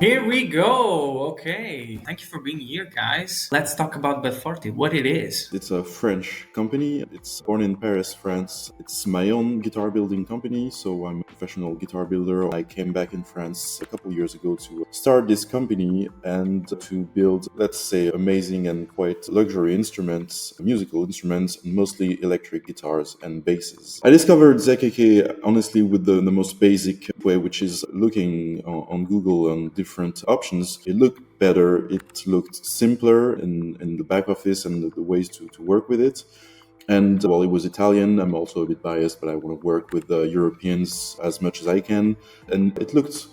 Here we go. Okay. Thank you for being here, guys. Let's talk about Belforte, what it is. It's a French company. It's born in Paris, France. It's my own guitar building company, so I'm a professional guitar builder. I came back in France a couple years ago to start this company and to build, let's say, amazing and quite luxury instruments, musical instruments, and mostly electric guitars and basses. I discovered Zakeke honestly with the most basic way, which is looking on Google on different options. It looked better, it looked simpler in the back office and the ways to work with it. And while it was Italian, I'm also a bit biased, but I want to work with Europeans as much as I can. And it looked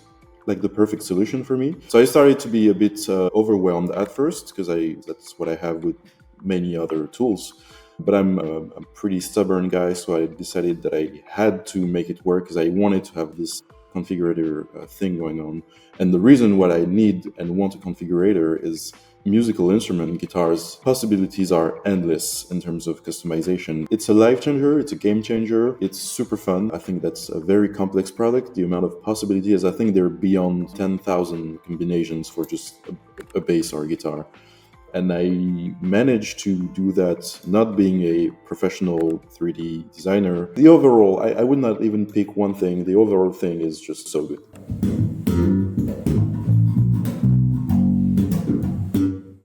like the perfect solution for me. So I started to be a bit overwhelmed at first because I that's what I have with many other tools. But I'm a pretty stubborn guy, so I decided that I had to make it work because I wanted to have this configurator thing going on. And the reason what I need and want a configurator is musical instrument guitars possibilities are endless in terms of customization. It's a life changer, it's a game changer, it's super fun. I think that's a very complex product. The amount of possibilities, I think they're beyond 10,000 combinations for just a bass or a guitar. And I managed to do that not being a professional 3D designer. The overall, I would not even pick one thing. The overall thing is just so good.